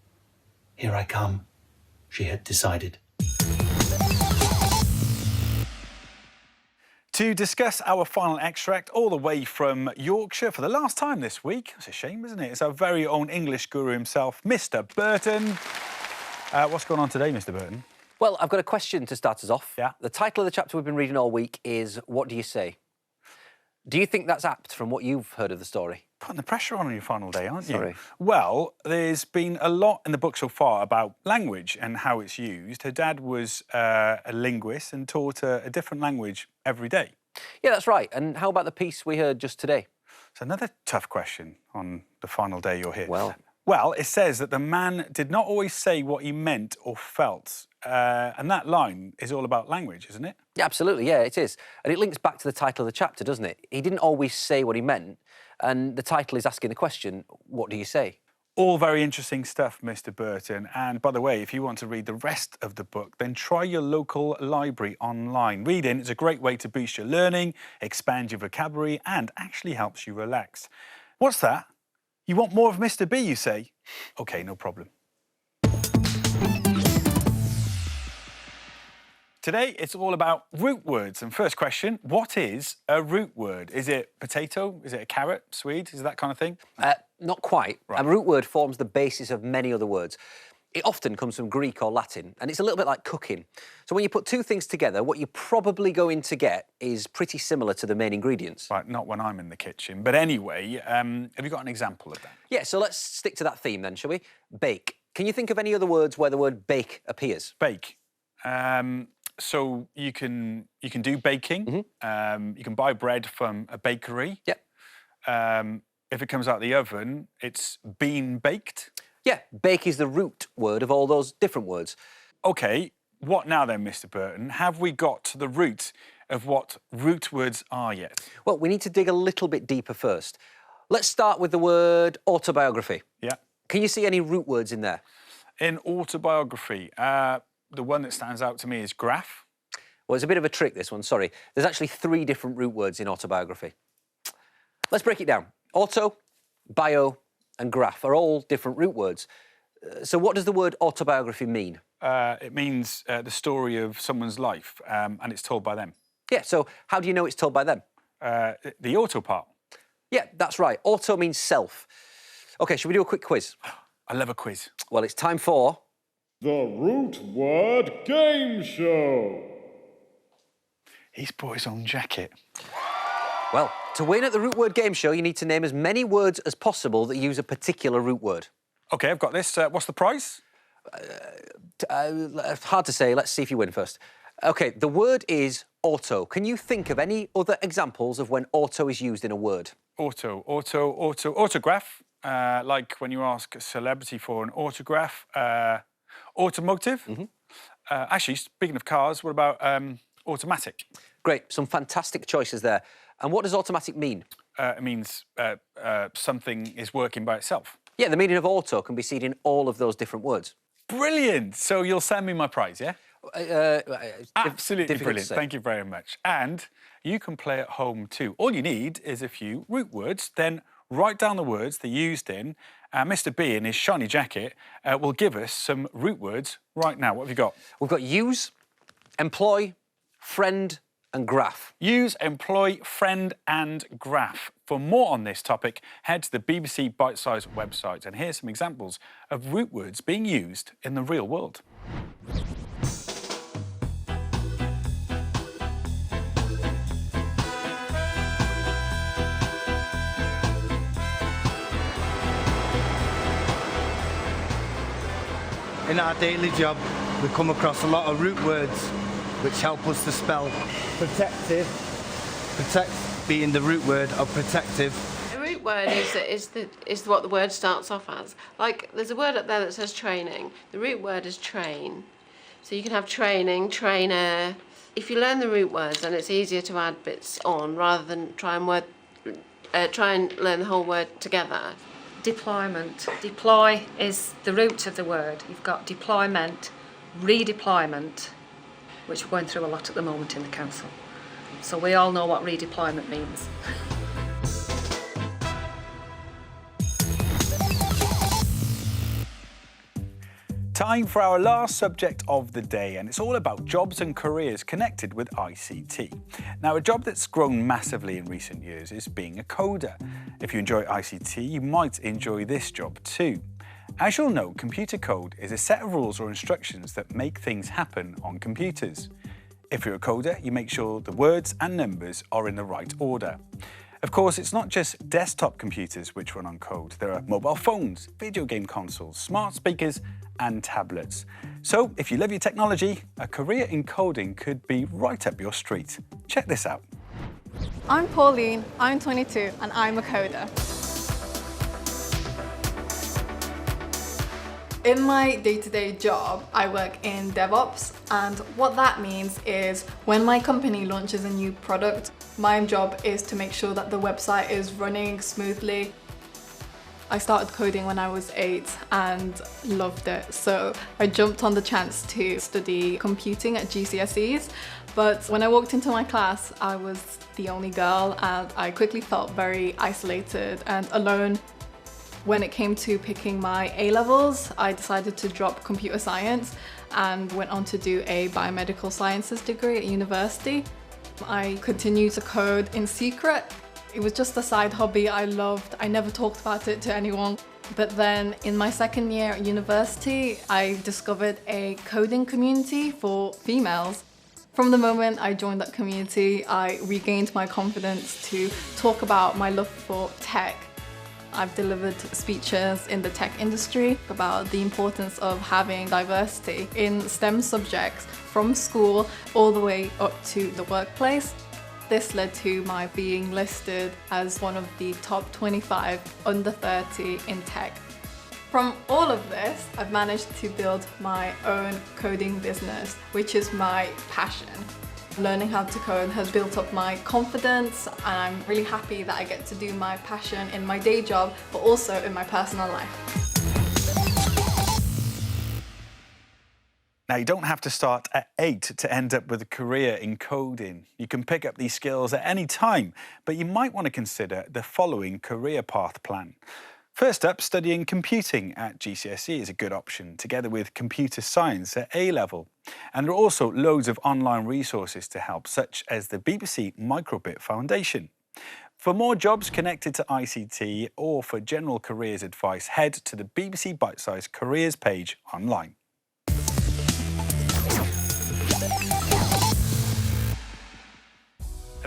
"Here I come," she had decided. To discuss our final extract all the way from Yorkshire for the last time this week, it's a shame, isn't it? It's our very own English guru himself, Mr. Burton. What's going on today, Mr. Burton? Well, I've got a question to start us off. Yeah. The title of the chapter we've been reading all week is What Do You Say? Do you think that's apt from what you've heard of the story? Putting the pressure on your final day, aren't you? Sorry. Well, there's been a lot in the book so far about language and how it's used. Her dad was a linguist and taught a different language every day. Yeah, that's right. And how about the piece we heard just today? It's another tough question on the final day you're here. Well, it says that the man did not always say what he meant or felt. And that line is all about language, isn't it? Yeah, absolutely, yeah, it is. And it links back to the title of the chapter, doesn't it? He didn't always say what he meant, and the title is asking the question, what do you say? All very interesting stuff, Mr. Burton. And by the way, if you want to read the rest of the book, then try your local library online. Reading is a great way to boost your learning, expand your vocabulary, and actually helps you relax. What's that? You want more of Mr. B, you say? OK, no problem. Today, it's all about root words. And first question, what is a root word? Is it potato? Is it a carrot? Swede? Is it that kind of thing? Not quite. Right. A root word forms the basis of many other words. It often comes from Greek or Latin, and it's a little bit like cooking. So when you put two things together, what you're probably going to get is pretty similar to the main ingredients. Right, not when I'm in the kitchen. But anyway, have you got an example of that? Yeah, so let's stick to that theme then, shall we? Bake. Can you think of any other words where the word bake appears? Bake. So you can do baking. Mm-hmm. You can buy bread from a bakery. Yep. If it comes out of the oven, it's been baked. Yeah, bake is the root word of all those different words. OK, what now then, Mr. Burton? Have we got to the root of what root words are yet? Well, we need to dig a little bit deeper first. Let's start with the word autobiography. Yeah. Can you see any root words in there? In autobiography, the one that stands out to me is graph. Well, it's a bit of a trick, this one, sorry. There's actually 3 different root words in autobiography. Let's break it down. Auto, bio, and graph are all different root words. So what does the word autobiography mean? It means the story of someone's life, and it's told by them. Yeah, so how do you know it's told by them? The auto part. Yeah, that's right. Auto means self. OK, should we do a quick quiz? I love a quiz. Well, it's time for... The Root Word Game Show. He's bought his own jacket. Well, to win at the Root Word Game Show, you need to name as many words as possible that use a particular root word. OK, I've got this. What's the prize? Hard to say. Let's see if you win first. OK, the word is auto. Can you think of any other examples of when auto is used in a word? Autograph. Like when you ask a celebrity for an autograph. Automotive. Mm-hmm. Actually, speaking of cars, what about automatic? Great, some fantastic choices there. And what does automatic mean? It means something is working by itself. Yeah, the meaning of auto can be seen in all of those different words. Brilliant! So you'll send me my prize, yeah? Absolutely brilliant. Thank you very much. And you can play at home too. All you need is a few root words, then write down the words they're used in. Mr. B in his shiny jacket will give us some root words right now. What have you got? We've got use, employ, friend, and graph. Use, employ, friend, and graph. For more on this topic, head to the BBC Bitesize website, and here's some examples of root words being used in the real world. In our daily job, we come across a lot of root words which help us to spell protective, protect being the root word of protective. A root word is what the word starts off as. Like, there's a word up there that says training. The root word is train. So you can have training, trainer. If you learn the root words, then it's easier to add bits on rather than try and learn the whole word together. Deployment. Deploy is the root of the word. You've got deployment, redeployment, which we're going through a lot at the moment in the council. So we all know what redeployment means. Time for our last subject of the day, and it's all about jobs and careers connected with ICT. Now, a job that's grown massively in recent years is being a coder. If you enjoy ICT, you might enjoy this job too. As you'll know, computer code is a set of rules or instructions that make things happen on computers. If you're a coder, you make sure the words and numbers are in the right order. Of course, it's not just desktop computers which run on code. There are mobile phones, video game consoles, smart speakers, and tablets. So if you love your technology, a career in coding could be right up your street. Check this out. I'm Pauline, I'm 22, and I'm a coder. In my day-to-day job, I work in DevOps, and what that means is when my company launches a new product, my job is to make sure that the website is running smoothly. I started coding when I was 8 and loved it, so I jumped on the chance to study computing at GCSEs. But when I walked into my class, I was the only girl and I quickly felt very isolated and alone. When it came to picking my A-levels, I decided to drop computer science and went on to do a biomedical sciences degree at university. I continued to code in secret. It was just a side hobby I loved. I never talked about it to anyone. But then in my second year at university, I discovered a coding community for females. From the moment I joined that community, I regained my confidence to talk about my love for tech. I've delivered speeches in the tech industry about the importance of having diversity in STEM subjects from school all the way up to the workplace. This led to my being listed as one of the top 25 under 30 in tech. From all of this, I've managed to build my own coding business, which is my passion. Learning how to code has built up my confidence, and I'm really happy that I get to do my passion in my day job, but also in my personal life. Now, you don't have to start at 8 to end up with a career in coding. You can pick up these skills at any time, but you might want to consider the following career path plan. First up, studying computing at GCSE is a good option, together with computer science at A-level. And there are also loads of online resources to help, such as the BBC Microbit Foundation. For more jobs connected to ICT or for general careers advice, head to the BBC Bitesize careers page online.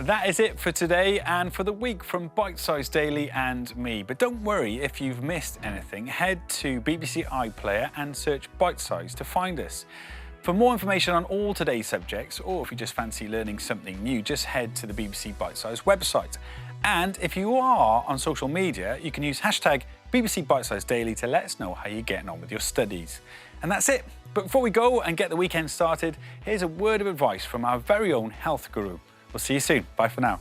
That is it for today and for the week from Bitesize Daily and me. But don't worry if you've missed anything. Head to BBC iPlayer and search Bitesize to find us. For more information on all today's subjects, or if you just fancy learning something new, just head to the BBC Bitesize website. And if you are on social media, you can use hashtag BBC Bitesize Daily to let us know how you're getting on with your studies. And that's it. But before we go and get the weekend started, here's a word of advice from our very own health guru. We'll see you soon. Bye for now.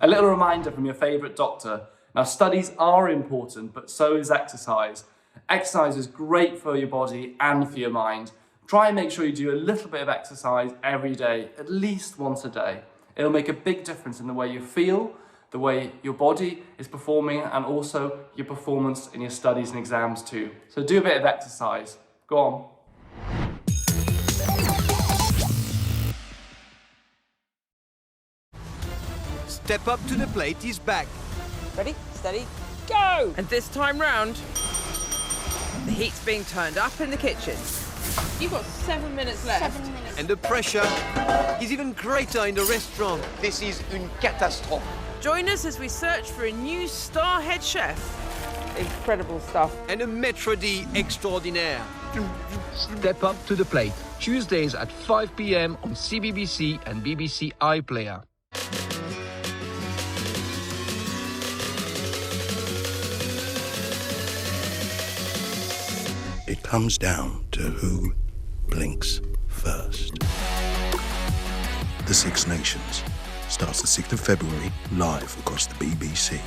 A little reminder from your favourite doctor. Now, studies are important, but so is exercise. Exercise is great for your body and for your mind. Try and make sure you do a little bit of exercise every day, at least once a day. It'll make a big difference in the way you feel, the way your body is performing, and also your performance in your studies and exams too. So do a bit of exercise. Go on. Step up to the plate is back. Ready, steady, go! And this time round, the heat's being turned up in the kitchen. You've got 7 minutes left. 7 minutes. And the pressure is even greater in the restaurant. This is une catastrophe. Join us as we search for a new star head chef. incredible stuff. And a maître d' extraordinaire. Step up to the plate. Tuesdays at 5 p.m. on CBBC and BBC iPlayer. It comes down to who blinks first. The Six Nations starts the 6th of February, live across the BBC.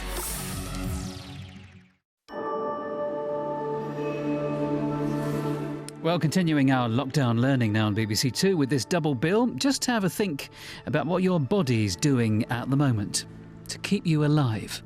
Well, continuing our lockdown learning now on BBC Two with this double bill, just have a think about what your body's doing at the moment to keep you alive.